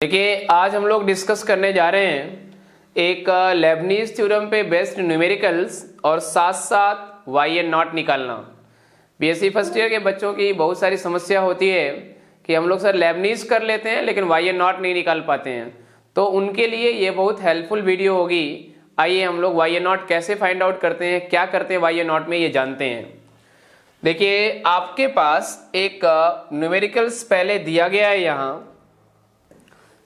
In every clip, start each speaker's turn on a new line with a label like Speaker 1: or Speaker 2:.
Speaker 1: देखिए आज हम लोग डिस्कस करने जा रहे हैं एक लेबनीज थ्योरम पे बेस्ड न्यूमेरिकल्स और साथ साथ वाई एन नॉट निकालना। बीएससी फर्स्ट ईयर के बच्चों की बहुत सारी समस्या होती है कि हम लोग सर लेबनीज कर लेते हैं लेकिन वाई एन नॉट नहीं निकाल पाते हैं, तो उनके लिए ये बहुत हेल्पफुल वीडियो होगी। आइए हम लोग वाई एन नॉट कैसे फाइंड आउट करते हैं, क्या करते हैं वाई एन नॉट में, ये जानते हैं। देखिए आपके पास एक न्यूमेरिकल्स पहले दिया गया है, यहाँ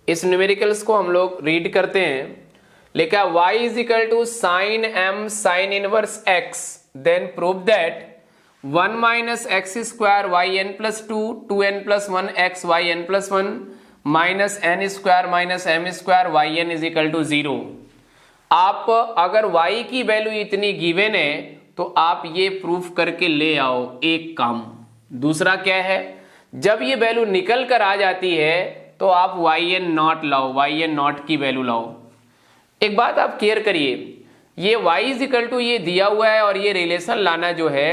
Speaker 1: इस न्यूमेरिकल्स को हम लोग रीड करते हैं। लिखा y is equal to sine m sine inverse x, then prove that 1 minus x square y n plus 2 plus 1 x y n plus 1 minus n square minus m square y n is equal to 0। आप अगर y की value इतनी given है तो आप ये proof करके ले आओ, एक काम। दूसरा क्या है, जब ये वैल्यू निकल कर आ जाती है तो आप वाई एन नॉट लाओ, वाई एन नॉट की वैल्यू लाओ। एक बात आप केयर करिए, ये y इज इक्वल टू ये दिया हुआ है और ये रिलेशन लाना जो है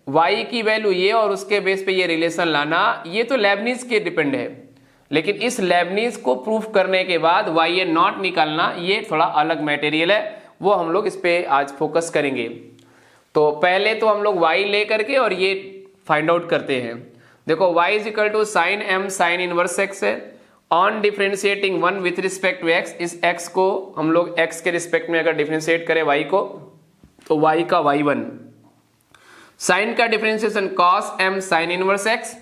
Speaker 1: y की वैल्यू ये और उसके बेस पे ये रिलेशन लाना, ये तो लेबनीज के डिपेंड है। लेकिन इस लेबनीज को प्रूफ करने के बाद वाई एन नॉट निकालना ये थोड़ा अलग मटेरियल है, वो हम लोग इस पे आज फोकस करेंगे। तो पहले तो हम लोग y ले करके और ये फाइंड आउट करते हैं। देखो y is equal to sine m sine inverse x है। On differentiating 1 with respect to x, इस x को हम लोग x के रिस्पेक्ट में अगर डिफ्रेंशिएट करें y को तो y का y1। साइन का differentiation cos m sine inverse x,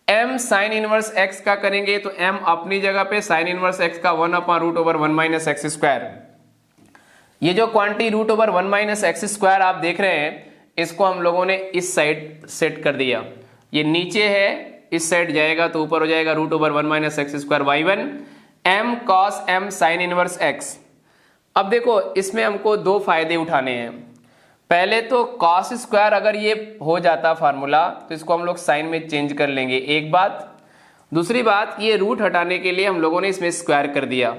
Speaker 1: m sine inverse x का करेंगे तो m अपनी जगह पे साइन इनवर्स x का 1/√1 माइनस एक्स स्क्वायर। ये जो क्वांटिटी √1 माइनस एक्स स्क्वायर आप देख रहे हैं, इसको हम लोगों ने इस साइड सेट कर दिया। ये नीचे है, इस साइड जाएगा तो ऊपर हो जाएगा √1 minus x square y1 m cos m sine inverse x। अब देखो इसमें हमको दो फायदे उठाने हैं। पहले तो cos स्क्वायर अगर ये हो जाता फार्मूला तो इसको हम लोग साइन में चेंज कर लेंगे, एक बात। दूसरी बात, ये रूट हटाने के लिए हम लोगों ने इसमें स्क्वायर कर दिया,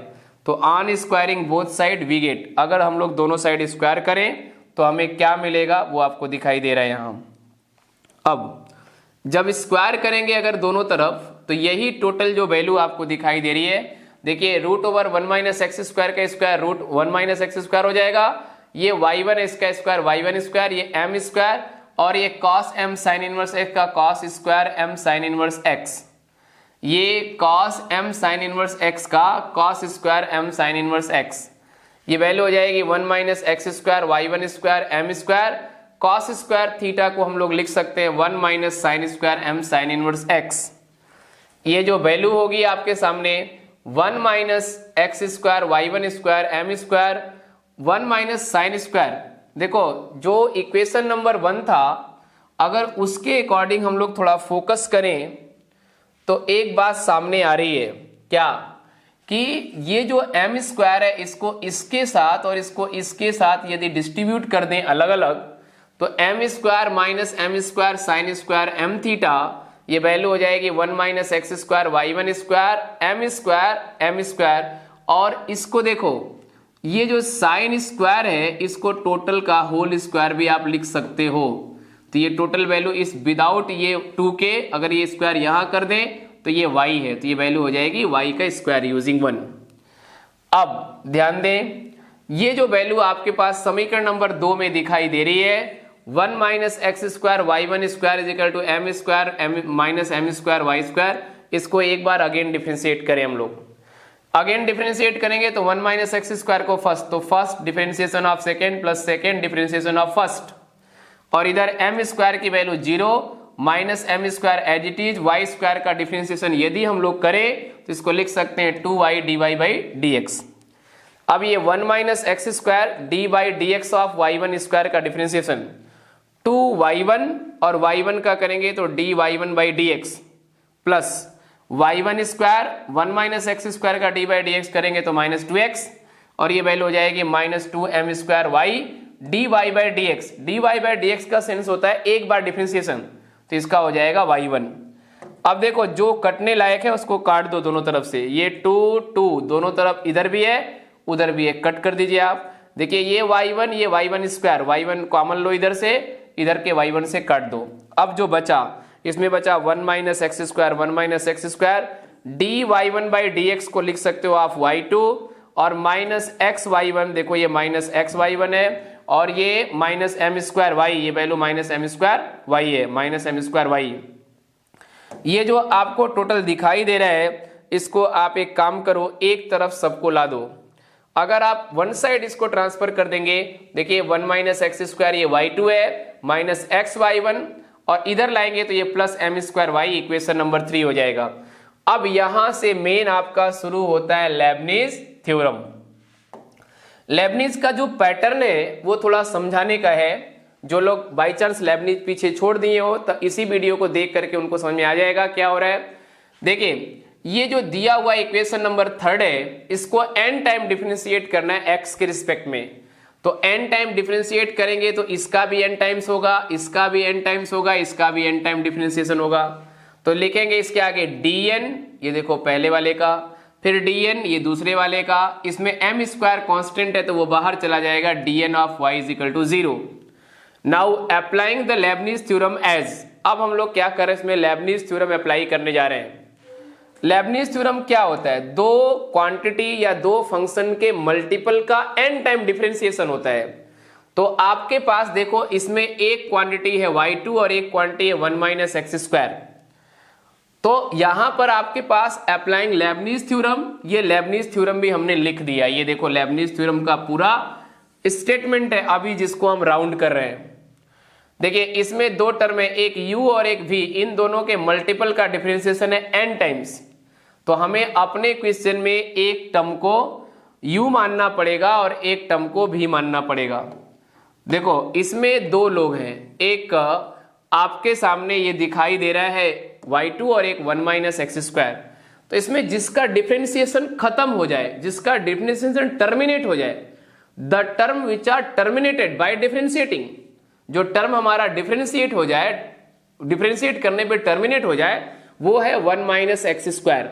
Speaker 1: तो on squaring both side we get, अगर हम लोग दोनों साइड स्क्वायर करें तो हमें क्या मिलेगा वो आपको दिखाई दे रहा है यहाँ। अब जब स्क्वायर करेंगे अगर दोनों तरफ तो यही टोटल जो वैल्यू आपको दिखाई दे रही है, देखिए √1 माइनस एक्स स्क्वायर का स्क्वायर √1 माइनस एक्स स्क्वायर हो जाएगा, ये y1 इसका स्क्वायर y1 स्क्वायर, ये m स्क्वायर, और ये cos m sine inverse x का cos square m sine inverse x, ये cos m sine inverse x का cos square m sine inverse x। ये वैल्यू हो जाएगी 1 minus x square y1 square m square, cos square theta को हम लोग लिख सकते हैं 1 minus sign square m sine inverse x। ये जो वैल्यू होगी आपके सामने 1 minus x square y1 square m square 1 minus sine square. देखो जो इक्वेशन नंबर 1 था, अगर उसके अकॉर्डिंग हम लोग थोड़ा फोकस करें तो एक बात सामने आ रही है, क्या कि ये जो m स्क्वायर है इसको इसके साथ और इसको इसके साथ यदि डिस्ट्रीब्यूट कर दें अलग अलग तो m square minus m square sine square m theta, ये वैल्यू हो जाएगी 1 minus x square y1 square m square. और इसको देखो, ये जो साइन स्क्वायर है इसको टोटल का होल स्क्वायर भी आप लिख सकते हो, तो ये टोटल वैल्यू इस विदाउट ये 2 के अगर ये स्क्वायर यहां कर दें तो ये y है, तो ये वैल्यू हो जाएगी y का स्क्वायर यूजिंग 1। अब ध्यान दें, ये जो वैल्यू आपके पास समीकरण नंबर 2 में दिखाई दे रही है 1 minus x square y1 square is equal to m square minus m square y square, इसको एक बार अगेन डिफरेंशिएट करें हम लोग। अगेन डिफरेंशिएट करेंगे तो 1 माइनस एक्स स्क्वायर को फर्स्ट, तो first differentiation of second plus second differentiation of first, और इधर m स्क्वायर की value 0 minus m square as it is, y square का डिफरेंशिएशन यदि हम लोग करें तो इसको लिख सकते हैं 2y dy बाई dx। अब ये 1 minus x square D by d x of y1 square का डिफरेंशिएशन 2y1 और y1 का करेंगे तो dy1 by dx plus y1 square 1 minus x square का d बाई dx करेंगे तो माइनस 2x, और ये वैल्यू हो जाएगी minus 2m square y dy by dx। dy by dx का सेंस होता है एक बार डिफरेंशिएशन, तो इसका हो जाएगा y1। अब देखो जो कटने लायक है उसको काट दो दोनों तरफ से, ये 2 दोनों तरफ इधर भी है उधर भी है, कट कर दीजिए आप। देखिए ये y1 ये y1 स्क्वायर, y1 कॉमन लो इधर से, इधर के y1 से काट दो। अब जो बचा इसमें बचा 1 minus x square 1 minus x square d y one by d x को लिख सकते हो आप y2 और माइनस एक्स वाई वन, देखो ये माइनस एक्स वाई वन है और ये माइनस एम स्क्वायर वाई, ये value minus m square y है, माइनस एम स्क्वायर वाई। ये जो आपको टोटल दिखाई दे रहा है इसको आप एक काम करो, एक तरफ सबको ला दो। अगर आप वन साइड इसको ट्रांसफर कर देंगे, देखिए वन माइनस एक्स स्क्वायर ये y2 है माइनस एक्स वाई वन और इधर लाएंगे तो ये plus m square y, equation number 3 हो जाएगा। अब यहां से मेन आपका शुरू होता है लेबनीज थ्योरम। लेबनीज का जो पैटर्न है वो थोड़ा समझाने का है। जो लोग बाई चांस लेबनीज पीछे छोड़ दिए हो तो इसी वीडियो को देख करके उनको समझ में आ जाएगा क्या हो रहा है। देखिए ये जो दिया हुआ इक्वेशन नंबर 3 है इसको n टाइम डिफरेंशिएट करना है x के रिस्पेक्ट में। तो n टाइम डिफरेंशिएट करेंगे तो इसका भी n टाइम्स होगा, इसका भी n टाइम्स होगा, इसका भी n टाइम डिफरेंशिएशन होगा। तो लिखेंगे इसके आगे dn, ये देखो पहले वाले का, फिर dn ये दूसरे वाले का, इसमें m स्क्वायर कांस्टेंट है तो वो बाहर चला जाएगा, dn of y is equal to 0। Now applying the Leibniz theorem as, अब हम लोग क्या कर रहे हैं इसमें लेबनीज थ्योरम अप्लाई करने जा रहे हैं। लेबनीज थ्योरम क्या होता है, दो क्वांटिटी या दो फंक्शन के मल्टीपल का n टाइम डिफरेंशिएशन होता है। तो आपके पास देखो इसमें एक क्वांटिटी है y2 और एक क्वांटिटी है 1 माइनस एक्स स्क्वायर। तो यहां पर आपके पास अप्लाइंग लेबनीज थ्योरम, ये लेबनीज थ्योरम भी हमने लिख दिया। ये देखो लेबनीज थ्योरम का पूरा स्टेटमेंट है अभी जिसको हम राउंड कर रहे हैं। देखिए इसमें दो टर्म है, एक u और एक v, इन दोनों के मल्टीपल का डिफरेंशिएशन है n टाइम्स। तो हमें अपने क्वेश्चन में एक टर्म को u मानना पड़ेगा और एक टर्म को v मानना पड़ेगा। देखो इसमें दो लोग हैं, एक आपके सामने ये दिखाई दे रहा है y2 और एक 1 माइनस एक्स स्क्वायर। तो इसमें जिसका डिफरेंशिएशन खत्म हो जाए, जिसका डिफरेंशिएशन टर्मिनेट हो जाए, the term which are terminated by differentiating, जो टर्म हमारा डिफरेंशिएट हो जाए, डिफरेंशिएट करने पे टर्मिनेट हो जाए, वो है 1 minus x square.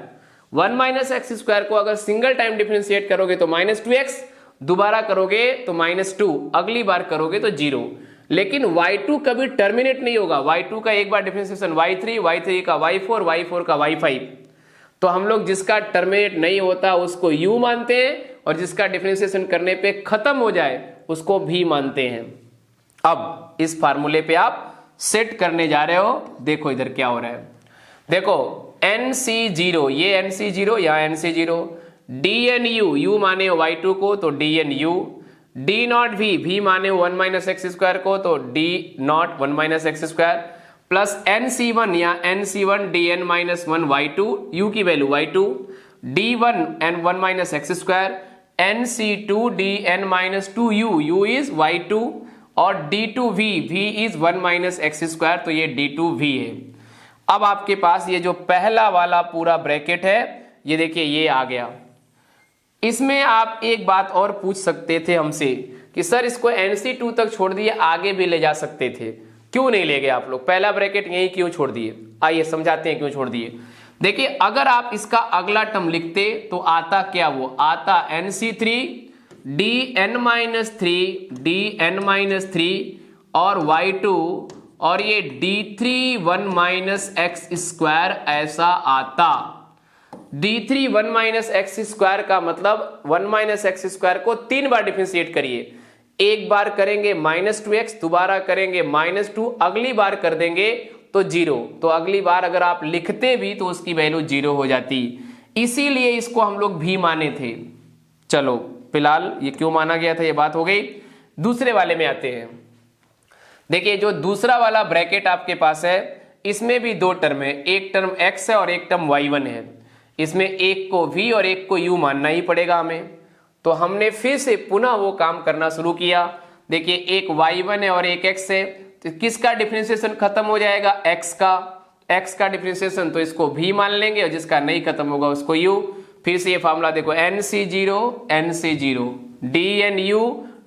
Speaker 1: 1 minus x square को अगर सिंगल टाइम डिफरेंशिएट करोगे तो -2x, दोबारा करोगे तो -2, अगली बार करोगे तो 0। लेकिन y2 कभी टर्मिनेट नहीं होगा, y2 का एक बार डिफरेंशिएशन y3, y3 का y4, y4 का y5। तो हम लोग जिसका टर्मिनेट नहीं होता उसको u मानते हैं और जिसका डिफरेंशिएशन करने पे खत्म हो जाए उसको v मानते हैं। अब इस फार्मूले पे आप सेट करने जा रहे हो, देखो इधर क्या हो रहा है। देखो NC0, ये NC0 या NC0, DNU, u माने y2 को तो DNU, D नॉट V माने 1 माइनस एक्स स्क्वायर को तो D not 1 minus x square, plus NC1 या NC1 DN minus 1 y2, u की value y2, D1 N 1 minus x square, NC2 DN minus 2u, u is y2 और D2V, V is 1 minus x square, तो ये D2V है। अब आपके पास ये जो पहला वाला पूरा ब्रैकेट है ये देखिए ये आ गया। इसमें आप एक बात और पूछ सकते थे हमसे कि सर इसको NC2 तक छोड़ दिए, आगे भी ले जा सकते थे, क्यों नहीं ले गए आप लोग, पहला ब्रैकेट यही क्यों छोड़ दिए? आइए समझाते हैं क्यों छोड़ दिए। देखिए अगर आप इसका अगला टर्म लिखते तो आता क्या, वो आता NC3 DN-3 DN-3 और y2 और ये D3 1 माइनस एक्स स्क्वायर ऐसा आता। D3 1 माइनस एक्स स्क्वायर का मतलब 1 माइनस एक्स स्क्वायर को 3 बार डिफरेंशिएट करिए, एक बार करेंगे -2x, दोबारा करेंगे -2, अगली बार कर देंगे तो 0। तो अगली बार अगर आप लिखते भी तो उसकी वैल्यू 0 हो जाती, इसीलिए इसको हम लोग भी माने थे। चलो फिलहाल ये क्यों माना गया था ये बात हो गई। दूसरे वाले में आते हैं। देखिए जो दूसरा वाला ब्रैकेट आपके पास है इसमें भी दो टर्म है, एक टर्म x है और एक टर्म y1 है। इसमें एक को v और एक को u मानना ही पड़ेगा हमें। तो हमने फिर से पुनः वो काम करना शुरू किया। देखिए एक y1 है और एक x है, तो किसका डिफरेंशिएशन खत्म हो जाएगा, x का डिफरेंशिएशन, तो इसको v मान लेंगे और जिसका नहीं खत्म होगा उसको u। फिर से ये फार्मूला देखो NC0 NC0 DNU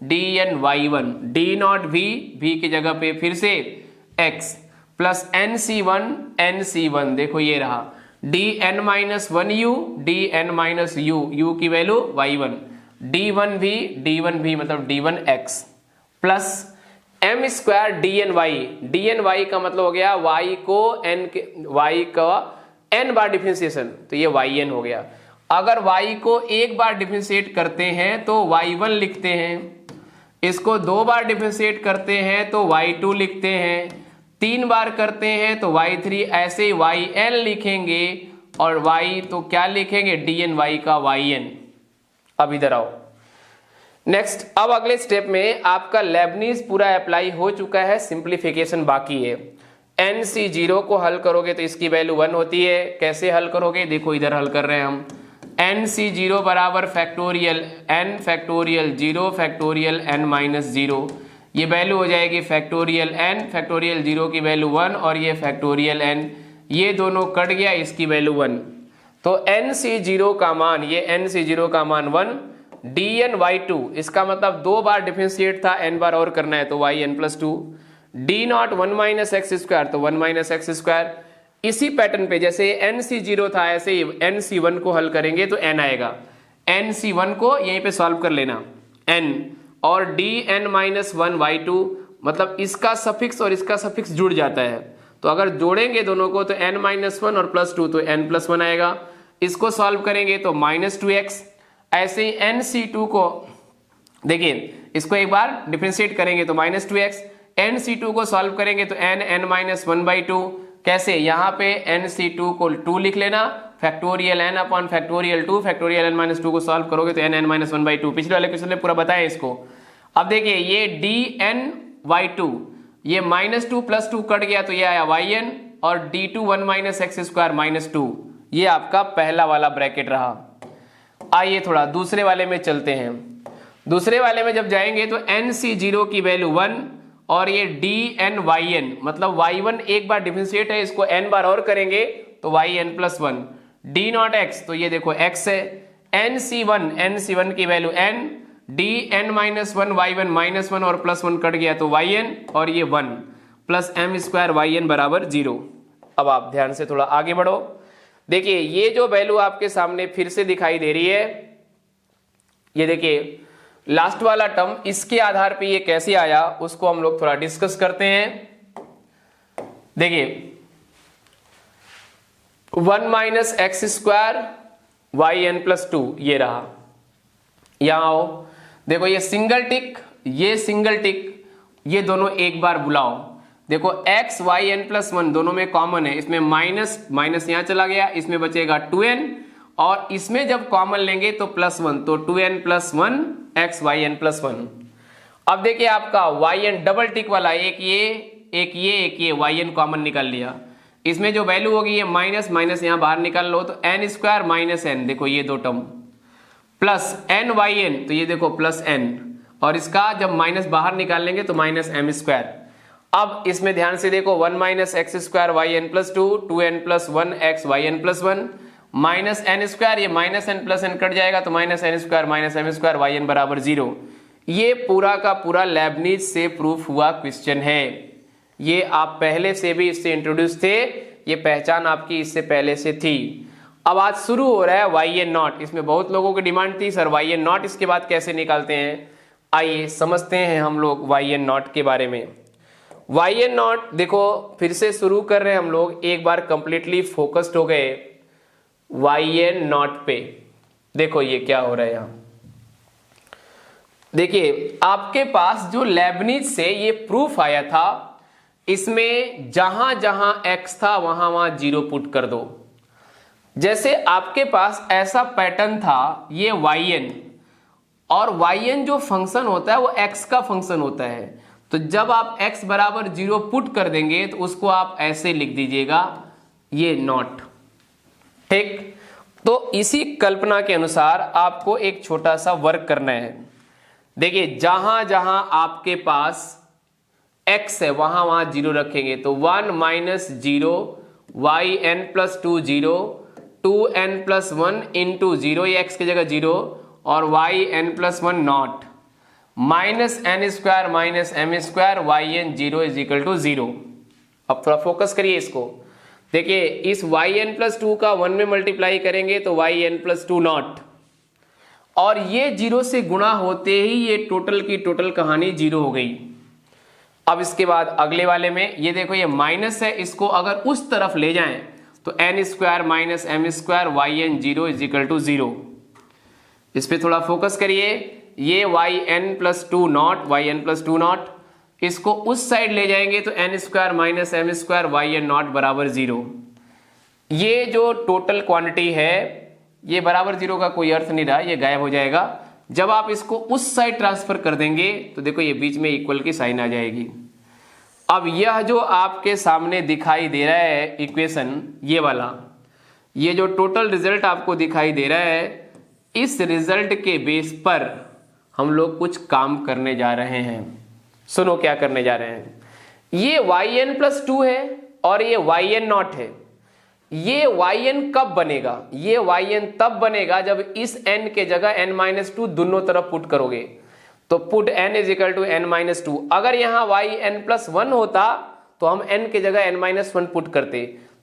Speaker 1: DNY1, D not V की जगह पे फिर से x प्लस NC1 NC1, देखो ये रहा DN-1u DN-u, u की वैल्यू y1, D1V मतलब D1x plus m square DNY का मतलब हो गया y को n के y का n बार डिफरेंशिएशन, तो ये yn हो गया। अगर y को एक बार डिफरेंशिएट करते हैं तो y1 लिखते हैं, इसको 2 बार डिफरेंशिएट करते हैं तो y2 लिखते हैं, 3 बार करते हैं तो y3, ऐसे ही yn लिखेंगे और y तो क्या लिखेंगे dny का yn। अब इधर आओ नेक्स्ट, अब अगले स्टेप में आपका लेबनीज पूरा अप्लाई हो चुका है, सिंप्लीफिकेशन बाकी है। NC0 को हल करोगे तो इसकी वैल्यू 1 होती है। कैसे हल करोगे, देखो इधर हल कर रहे हैं हम। NC0 बराबर factorial n factorial 0 factorial n minus 0, ये वैल्यू हो जाएगी फैक्टोरियल n फैक्टोरियल 0 की वैल्यू 1 और ये फैक्टोरियल n, ये दोनों कट गया, इसकी वैल्यू 1। तो NC0 का मान, ये NC0 का मान 1, dny2, इसका मतलब 2 बार डिफरेंशिएट था, n बार और करना है तो yn plus 2, d0 1 minus x square तो 1 माइनस एक्स स्क्वायर। इसी पैटर्न पे जैसे NC0 था ऐसे ही NC1 को हल करेंगे तो n आएगा। NC1 को यहीं पे सॉल्व कर लेना n, और dn माइनस 1 y2, मतलब इसका सफिक्स और इसका सफिक्स जुड़ जाता है, तो अगर जोड़ेंगे दोनों को तो n माइनस 1 और प्लस 2 तो n प्लस 1 आएगा। इसको सॉल्व करेंगे तो माइनस 2x। ऐसे ही NC2 को देखिए, इसको एक बार डिफरेंशिएट करेंगे तो माइनस 2x, NC2 को सॉल्व करेंगे तो n माइनस 1/2। कैसे, यहाँ पे NC2 को 2 लिख लेना, factorial n upon factorial 2, factorial n minus 2 को सॉल्व करोगे तो n माइनस 1/2। पिछले वाले क्वेश्चन में पूरा बताया इसको। अब देखिए ये dny2, ये माइनस 2 प्लस 2 कट गया तो ये आया yn, और d2 1 minus x square minus 2, ये आपका पहला वाला ब्रैकेट रहा। आइए थोड़ा दूसरे वाले में चलते हैं। दूसरे वाले में जब जाएंगे तो NC0 की वैल्यू 1 और ये dnyn, मतलब y1 एक बार डिफरेंशिएट है, इसको n बार और करेंगे तो yn प्लस 1, d0x, तो ये देखो x है, NC1 की value n, dn minus 1 y1 minus 1 और प्लस 1 कट गया तो yn, और ये 1 प्लस m स्क्वायर yn बराबर 0। अब आप ध्यान से थोड़ा आगे बढ़ो। देखिए ये जो वैल्यू आपके सामने फिर से दिखाई दे रही है, ये देखिए लास्ट वाला टर्म, इसके आधार पे ये कैसे आया उसको हम लोग थोड़ा डिस्कस करते हैं। देखिए 1 minus x square yn plus 2, ये रहा। यहां आओ, देखो ये सिंगल टिक, ये सिंगल टिक, ये दोनों एक बार बुलाओ। देखो x yn प्लस 1 दोनों में कॉमन है, इसमें माइनस माइनस यहां चला गया, इसमें बचेगा 2n, और इसमें जब कॉमन लेंगे तो प्लस 1, तो 2n plus 1 x yn plus 1। अब देखिए आपका yn डबल टिक वाला, एक ये yn कॉमन निकाल लिया, इसमें जो वैल्यू होगी ये माइनस माइनस यहां बाहर निकाल लो तो n स्क्वायर माइनस n, देखो ये दो टर्म, प्लस nyn, तो ये देखो प्लस n, और इसका जब माइनस बाहर निकाल लेंगे तो माइनस m स्क्वायर। अब इसमें ध्यान से देखो 1 minus x square yn plus 2, 2n plus 1 x yn plus 1, minus n square, ये minus n plus n cut जाएगा तो minus n square minus m square yn बराबर 0। ये पूरा का पूरा लेबनीज से प्रूफ हुआ क्वेश्चन है। ये आप पहले से भी इससे इंट्रोड्यूस थे, ये पहचान आपकी इससे पहले से थी। अब आज शुरू हो रहा है yn नॉट, इसमें बहुत लोगों की डिमांड थी सर yn नॉट इसके बाद कैसे निकालते हैं। आइए समझते हैं हम लोग yn नॉट के बारे में। yn नॉट देखो फिर से शुरू कर रहे हैं हम लोग, एक बार कंप्लीटली फोकस्ड हो गए yn नॉट पे। देखो ये क्या हो रहा है यहां, देखिए आपके पास जो लेबनीज से ये प्रूफ आया था, इसमें जहां जहां x था वहां वहां 0 पुट कर दो। जैसे आपके पास ऐसा पैटर्न था, ये yn, और yn जो फंक्शन होता है वो x का फंक्शन होता है, तो जब आप x बराबर 0 पुट कर देंगे तो उसको आप ऐसे लिख दीजिएगा, ये नॉट। ठीक, तो इसी कल्पना के अनुसार आपको एक छोटा सा वर्क करना है। देखिए जहां जहां आपके पास x है वहां वहां 0 रखेंगे, तो 1 minus 0 yn plus 2 0, 2n plus 1 into 0, ये x की जगह 0, और yn plus 1 not, minus n square minus m square yn 0 is equal to 0। अब थोड़ा फोकस करिए इसको। देखिए इस yn प्लस 2 का 1 में मल्टीप्लाई करेंगे तो yn प्लस 2 नॉट, और ये 0 से गुणा होते ही ये टोटल की टोटल कहानी 0 हो गई। अब इसके बाद अगले वाले में ये देखो ये माइनस है, इसको अगर उस तरफ ले जाएं तो n square minus m square y n zero is equal to 0। इस पे थोड़ा फोकस करिए। ये y n plus two not, इसको उस साइड ले जाएंगे तो n square minus m square y n not बराबर 0। ये जो टोटल क्वांटिटी है ये बराबर 0 का कोई अर्थ नहीं रहा, ये गायब हो जाएगा। जब आप इसको उस साइड ट्रांसफर कर देंगे तो देखो ये बीच में इक्वल की साइन आ जाएगी। अब यह जो आपके सामने दिखाई दे रहा है इक्वेशन, ये वाला, ये जो टोटल रिजल्ट आपको दिखाई दे रहा है, इस रिजल्ट के बेस पर हम लोग कुछ काम करने जा रहे हैं। सुनो क्या करने जा रहे हैं। ये वाई एन प्लस टू है और ये वाई एन नॉट है। ये वाई एन कब बनेगा? ये वाई एन तब बनेगा जब इस एन के जगह एन माइनस टू दोनों तरफ पुट करोगे। तो put n is equal to n minus two. अगर यहां वाई एन प्लस वन होता तो हम एन के जगह एन माइनस वन पुट करते,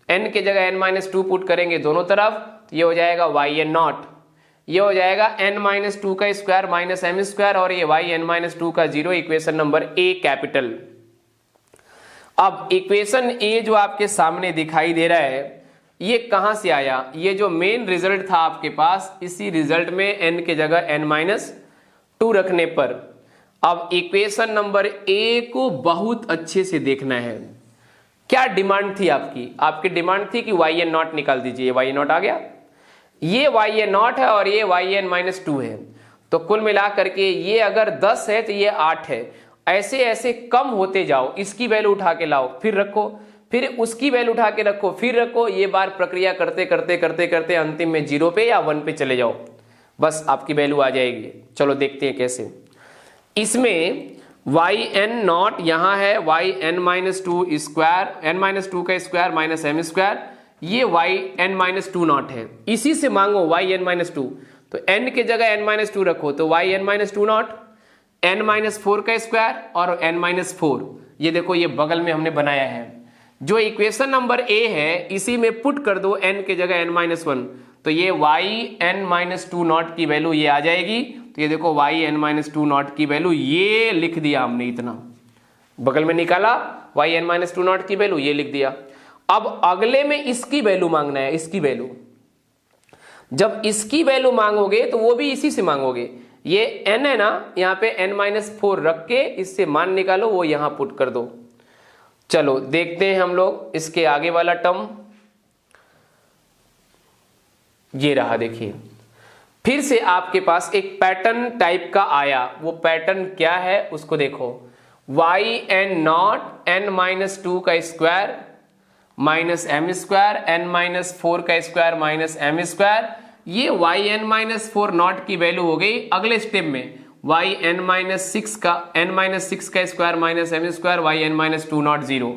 Speaker 1: एन के जगह एन माइनस टू पुट करेंगे दोनों तरफ, तो ये हो जाएगा वाई एन नॉट, ये हो जाएगा एन माइनस टू का स्क्वायर माइनस एम स्क्वायर, और ये वाई एन माइनस टू का 0। Equation number A capital. अब इक्वेशन ए जो आपके सामने दिखाई दे रहा है, ये कहां से आया? ये जो मेन रिजल्ट था आपके पास, इसी रिजल्ट में एन के जगह एन माइनस टू रखने पर। अब इक्वेशन नंबर ए को बहुत अच्छे से देखना है। क्या डिमांड थी आपकी? आपकी डिमांड थी कि वाई एन नॉट निकाल दीजिए। वाई एन नॉट आ गया, ये वाई एन नॉट है और ये वाई एन माइनस टू है। तो कुल मिला करके ये अगर 10 है तो ये 8 है। ऐसे ऐसे कम होते जाओ, इसकी वैल्यू उठा के लाओ, फिर रखो, फिर उसकी वैल्यू उठा के रखो, फिर रखो। ये बार प्रक्रिया करते करते करते करते अंतिम में 0 पे या 1 पे चले जाओ, बस आपकी वैल्यू आ जाएगी। चलो देखते हैं कैसे। इसमें वाई एन नॉट यहां है, y n minus two square, n minus two का स्क्वायर माइनस एम स्क्वायर, ये y n minus two not है। इसी से मांगो वाई एन माइनस टू, तो एन के जगह एन माइनस टू रखो, तो y n minus two not, n minus four का स्क्वायर और एन माइनस फोर। ये देखो ये बगल में हमने बनाया है। जो इक्वेशन नंबर ए है इसी में पुट कर दो एन के जगह एन माइनस वन, तो ये y n minus two not की वैल्यू ये आ जाएगी। तो ये देखो y n minus two not की वैल्यू ये लिख दिया हमने, इतना बगल में निकाला, y n minus two not की वैल्यू ये लिख दिया। अब अगले में इसकी वैल्यू मांगना है, इसकी वैल्यू। जब इसकी वैल्यू मांगोगे तो वो भी इसी से मांगोगे। ये n है ना, यहाँ पे n माइनस फोर रख के इससे मान निकालो, वो यहां पुट कर दो। चलो देखते हैं हम लोग इसके आगे वाला टर्म। ये रहा, देखिए फिर से आपके पास एक पैटर्न टाइप का आया। वो पैटर्न क्या है उसको देखो। Y n naught n minus two का square minus m square, n minus four का स्क्वायर माइनस एम स्क्वायर। ये y n minus four naught की वैल्यू हो गई। अगले स्टेप में वाई एन माइनस सिक्स का square minus m square, y n minus two naught 0।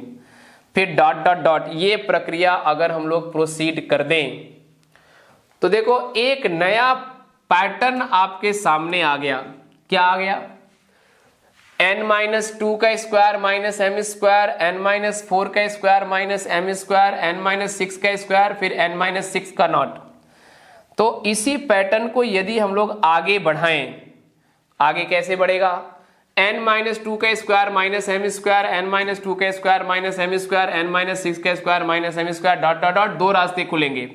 Speaker 1: फिर dot dot dot. ये प्रक्रिया अगर हम लोग प्रोसीड कर दें तो देखो एक नया पैटर्न आपके सामने आ गया। क्या आ गया? एन माइनस टू का square minus m square, n minus four का square minus m square, n minus six का स्क्वायर, फिर एन माइनस सिक्स का नॉट। तो इसी पैटर्न को यदि हम लोग आगे बढ़ाएं, आगे कैसे बढ़ेगा? एन माइनस टू का square minus m square, n minus two का square minus m square, n minus six का square minus m square, dot dot dot. दो रास्ते खुलेंगे।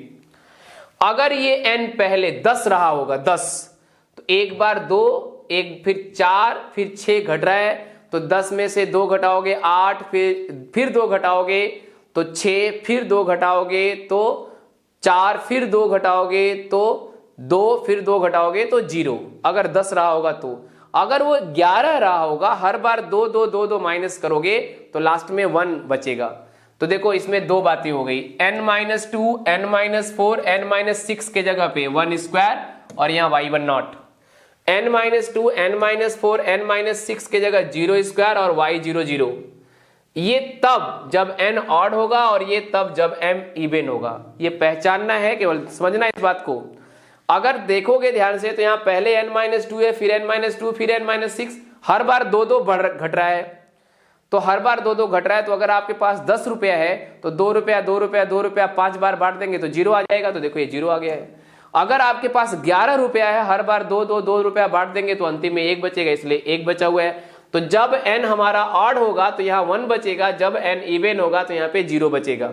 Speaker 1: अगर ये n पहले 10 रहा होगा, 10, तो एक बार 2, एक फिर 4, फिर 6 घट रहा है, तो 10 में से 2 घटाओगे 8, फिर 2 घटाओगे तो 6, फिर 2 घटाओगे तो 4, फिर 2 घटाओगे तो 2, फिर 2 घटाओगे तो 0। अगर 10 रहा होगा तो। अगर वो 11 रहा होगा, हर बार 2 2 2 2 माइनस करोगे तो लास्ट में 1 बचेगा। तो देखो इसमें दो बातें हो गई, n minus two, n minus four, n minus six के जगह पे 1 स्क्वायर और यहाँ y one not. n minus two, n minus four, n minus six के जगह 0 स्क्वायर और y 0 0। ये तब जब n ऑड होगा और ये तब जब m इवन होगा। ये पहचानना है, केवल समझना इस बात को। अगर देखोगे ध्यान से तो यहाँ पहले n माइनस टू है, फिर n माइनस टू, फिर n माइनस सिक्स, हर बार 2 2 घट रहा है। तो हर बार 2 2 घट रहा है। तो अगर आपके पास 10 रुपया है तो 2 रुपया 2 रुपया 2 रुपया 5 बार बांट देंगे तो 0 आ जाएगा। तो देखो ये 0 आ गया है। अगर आपके पास 11 रुपया है, हर बार 2 2 2 रुपया बांट देंगे तो अंतिम में 1 बचेगा, इसलिए 1 बचा हुआ है। तो जब n हमारा ऑड होगा तो यहाँ 1 बचेगा, जब n इवन होगा तो यहाँ पे 0 बचेगा।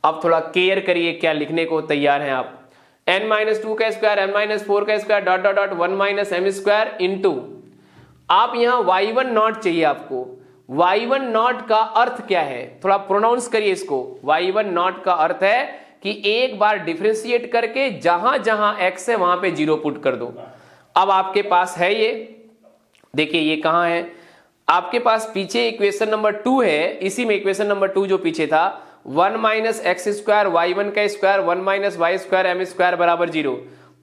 Speaker 1: अब थोड़ा केयर करिए क्या लिखने को तैयार हैं आप। n-2 का स्क्वायर, n-4 का square, dot dot dot 1 minus m square into, आप यहां y1 नॉट चाहिए आपको। y1 नॉट का अर्थ क्या है, थोड़ा प्रोनाउंस करिए इसको। y1 नॉट का अर्थ है कि एक बार डिफरेंशिएट करके जहां जहां x है वहां पे 0 पुट कर दो। अब आपके पास है ये, देखिए ये कहां है आपके पास, पीछे इक्वेशन नंबर 2 है, इसी में इक्वेशन नंबर 2 जो पीछे था, 1 माइनस एक्स स्क्वायर y1 का square 1 minus y square m square बराबर 0।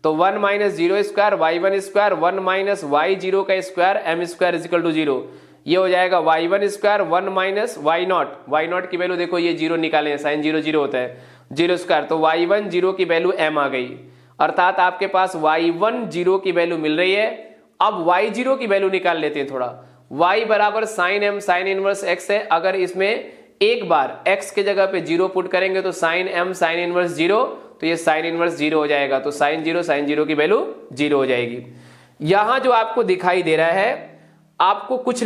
Speaker 1: तो 1 minus 0 square y1 square 1 minus y0 का square m square is equal to 0। ये हो जाएगा y1 square 1 minus y not की वैल्यू देखो ये 0 निकाले, साइन 0 0 होता है, 0 स्क्वायर, तो y1 0 की वैल्यू m आ गई, अर्थात आपके पास y1 0 की वैल्यू मिल रही है। अब y0 की वैल्यू निकाल लेते हैं थोड़ा, y बराबर sine m sine inverse x है, अगर इसमें एक बार x के जगह पे 0 पुट करेंगे तो साइन m साइन इनवर्स 0, तो ये साइन इनवर्स 0 हो जाएगा, तो साइन 0 की वैल्यू 0 हो जाएगी। यहां जो आपको दिखाई दे रहा है, आपको कुछ